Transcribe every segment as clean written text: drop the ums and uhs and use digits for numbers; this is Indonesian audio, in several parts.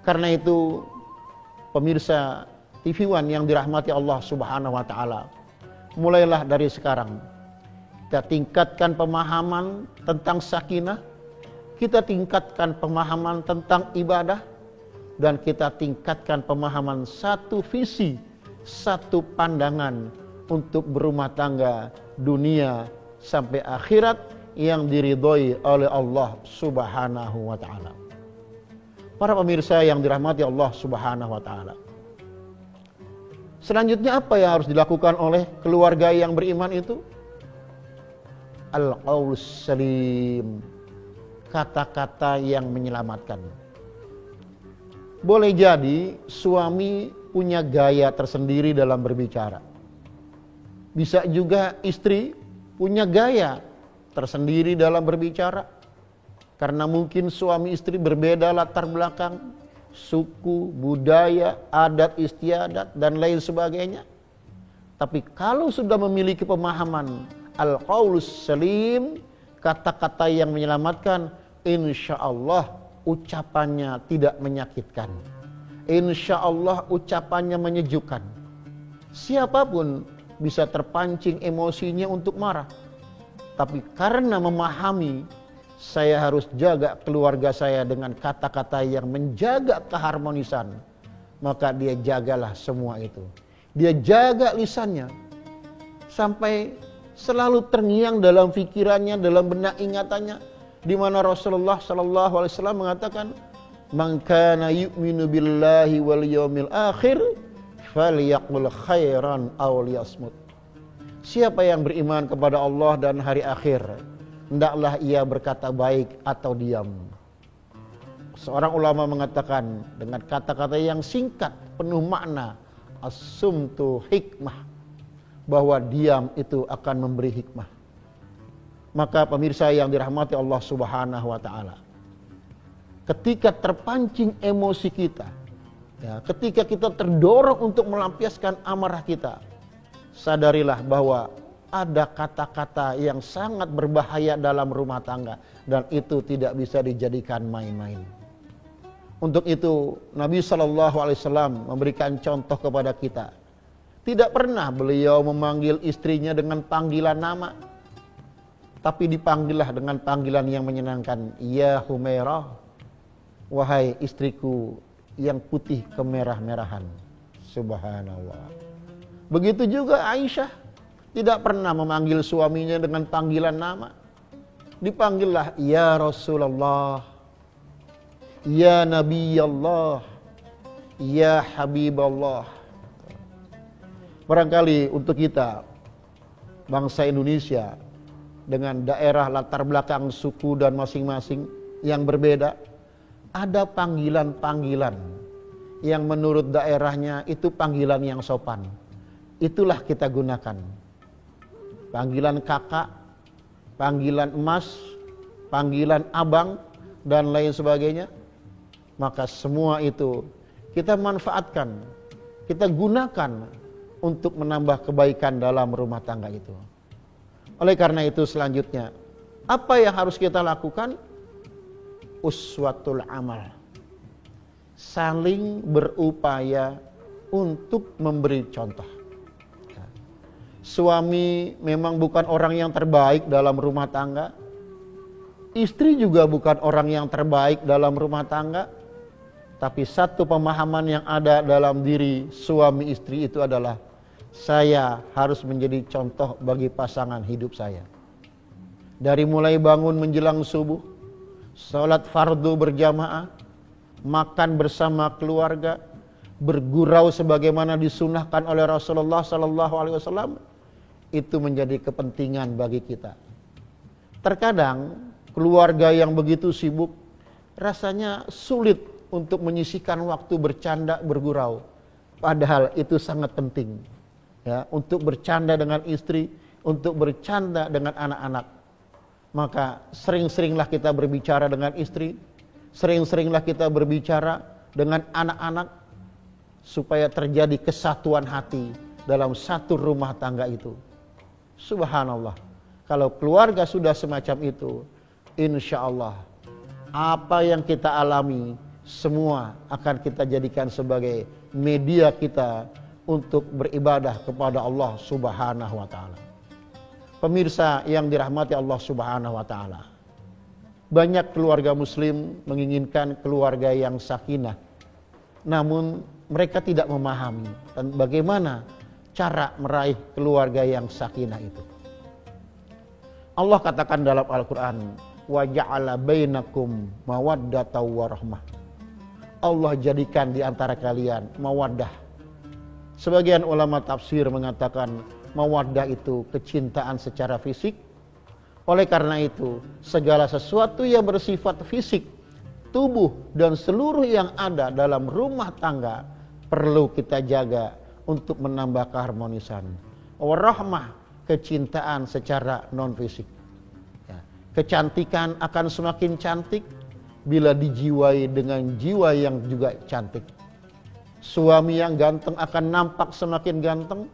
Karena itu pemirsa TV One yang dirahmati Allah Subhanahu wa taala, mulailah dari sekarang kita tingkatkan pemahaman tentang sakinah, kita tingkatkan pemahaman tentang ibadah, dan kita tingkatkan pemahaman satu visi, satu pandangan untuk berumah tangga dunia sampai akhirat yang diridhoi oleh Allah Subhanahu wa taala. Para pemirsa yang dirahmati Allah Subhanahu wa taala, selanjutnya apa yang harus dilakukan oleh keluarga yang beriman itu? Al-qaulus salim, kata-kata yang menyelamatkan. Boleh jadi suami punya gaya tersendiri dalam berbicara. Bisa juga istri punya gaya tersendiri dalam berbicara. Karena mungkin suami istri berbeda latar belakang, suku, budaya, adat istiadat, dan lain sebagainya. Tapi kalau sudah memiliki pemahaman al-qaulus salim, kata-kata yang menyelamatkan, insya Allah ucapannya tidak menyakitkan, insya Allah ucapannya menyejukkan. Siapapun bisa terpancing emosinya untuk marah, tapi karena memahami saya harus jaga keluarga saya dengan kata-kata yang menjaga keharmonisan, maka dia jagalah semua itu. Dia jaga lisannya sampai selalu terngiang dalam pikirannya, dalam benak ingatannya, di mana Rasulullah sallallahu alaihi wasallam mengatakan, "Man kana yu'minu billahi wal yaumil akhir falyaqul khairan aw liyasmut." Siapa yang beriman kepada Allah dan hari akhir, hendaklah ia berkata baik atau diam. Seorang ulama mengatakan dengan kata-kata yang singkat penuh makna, as-sumtu hikmah, bahwa diam itu akan memberi hikmah. Maka pemirsa yang dirahmati Allah Subhanahu wa taala, ketika terpancing emosi kita, ketika kita terdorong untuk melampiaskan amarah kita, sadarilah bahwa ada kata-kata yang sangat berbahaya dalam rumah tangga, dan itu tidak bisa dijadikan main-main. Untuk itu Nabi SAW memberikan contoh kepada kita. Tidak pernah beliau memanggil istrinya dengan panggilan nama, tapi dipanggillah dengan panggilan yang menyenangkan. Ya Humairah, wahai istriku yang putih kemerah-merahan. Subhanallah. Begitu juga Aisyah, tidak pernah memanggil suaminya dengan panggilan nama. Dipanggillah ya Rasulullah, ya Nabi Allah, ya Habiballah. Barangkali untuk kita, bangsa Indonesia, dengan daerah latar belakang suku dan masing-masing yang berbeda, ada panggilan-panggilan yang menurut daerahnya itu panggilan yang sopan. Itulah kita gunakan. Panggilan kakak, panggilan emas, panggilan abang, dan lain sebagainya. Maka semua itu kita manfaatkan, kita gunakan untuk menambah kebaikan dalam rumah tangga itu. Oleh karena itu selanjutnya, apa yang harus kita lakukan? Uswatul amal. Saling berupaya untuk memberi contoh. Suami memang bukan orang yang terbaik dalam rumah tangga. Istri juga bukan orang yang terbaik dalam rumah tangga. Tapi satu pemahaman yang ada dalam diri suami istri itu adalah, saya harus menjadi contoh bagi pasangan hidup saya. Dari mulai bangun menjelang subuh, salat fardu berjamaah, makan bersama keluarga, bergurau sebagaimana disunahkan oleh Rasulullah SAW, itu menjadi kepentingan bagi kita. Terkadang keluarga yang begitu sibuk rasanya sulit untuk menyisihkan waktu bercanda, bergurau. Padahal itu sangat penting. Ya, untuk bercanda dengan istri, untuk bercanda dengan anak-anak. Maka sering-seringlah kita berbicara dengan istri, sering-seringlah kita berbicara dengan anak-anak, supaya terjadi kesatuan hati dalam satu rumah tangga itu. Subhanallah. Kalau keluarga sudah semacam itu, insya Allah apa yang kita alami semua akan kita jadikan sebagai media kita untuk beribadah kepada Allah Subhanahu wa taala. Pemirsa yang dirahmati Allah Subhanahu wa taala. Banyak keluarga muslim menginginkan keluarga yang sakinah. Namun mereka tidak memahami bagaimana cara meraih keluarga yang sakinah itu. Allah katakan dalam Al-Quran, wa ja'ala bainakum mawaddatan wa rahmah. Allah jadikan di antara kalian mawaddah. Sebagian ulama tafsir mengatakan mawaddah itu kecintaan secara fisik. Oleh karena itu, segala sesuatu yang bersifat fisik, tubuh dan seluruh yang ada dalam rumah tangga perlu kita jaga untuk menambah keharmonisan. Warahmah, kecintaan secara non fisik. Ya. Kecantikan akan semakin cantik bila dijiwai dengan jiwa yang juga cantik. Suami yang ganteng akan nampak semakin ganteng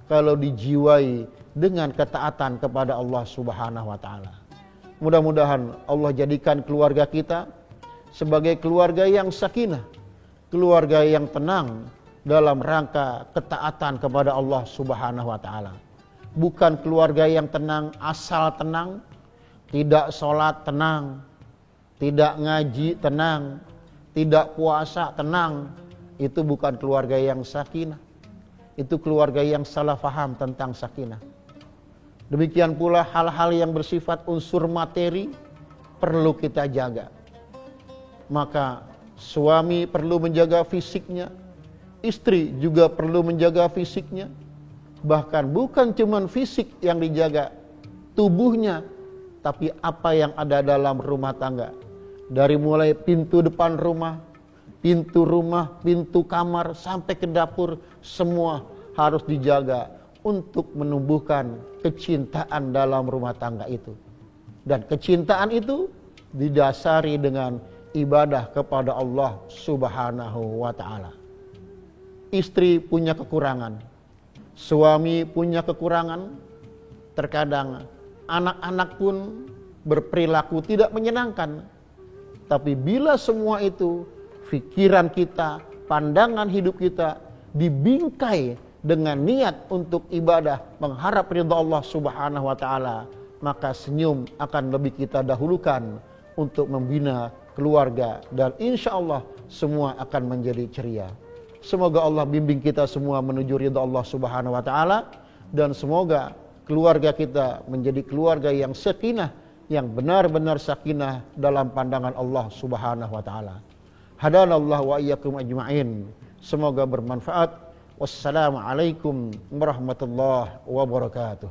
kalau dijiwai dengan ketaatan kepada Allah Subhanahu wa taala. Mudah-mudahan Allah jadikan keluarga kita sebagai keluarga yang sakinah, keluarga yang tenang dalam rangka ketaatan kepada Allah Subhanahu wa taala. Bukan keluarga yang tenang asal tenang, tidak sholat tenang, tidak ngaji tenang, tidak puasa tenang. Itu bukan keluarga yang sakinah. Itu keluarga yang salah faham tentang sakinah. Demikian pula hal-hal yang bersifat unsur materi perlu kita jaga. Maka suami perlu menjaga fisiknya, istri juga perlu menjaga fisiknya. Bahkan bukan cuma fisik yang dijaga, tubuhnya, tapi apa yang ada dalam rumah tangga. Dari mulai pintu depan rumah, pintu kamar, sampai ke dapur, semua harus dijaga untuk menumbuhkan kecintaan dalam rumah tangga itu. Dan kecintaan itu didasari dengan ibadah kepada Allah Subhanahu wa taala. Istri punya kekurangan, suami punya kekurangan, terkadang anak-anak pun berperilaku tidak menyenangkan. Tapi bila semua itu, pikiran kita, pandangan hidup kita dibingkai dengan niat untuk ibadah, mengharap ridha Allah Subhanahu wa taala, maka senyum akan lebih kita dahulukan untuk membina keluarga, dan insya Allah semua akan menjadi ceria. Semoga Allah bimbing kita semua menuju ridha Allah Subhanahu wa taala, dan semoga keluarga kita menjadi keluarga yang sakinah, yang benar-benar sakinah dalam pandangan Allah Subhanahu wa taala. Hadanallahu wa iyyakum ajma'in. Semoga bermanfaat. Wassalamualaikum warahmatullahi wabarakatuh.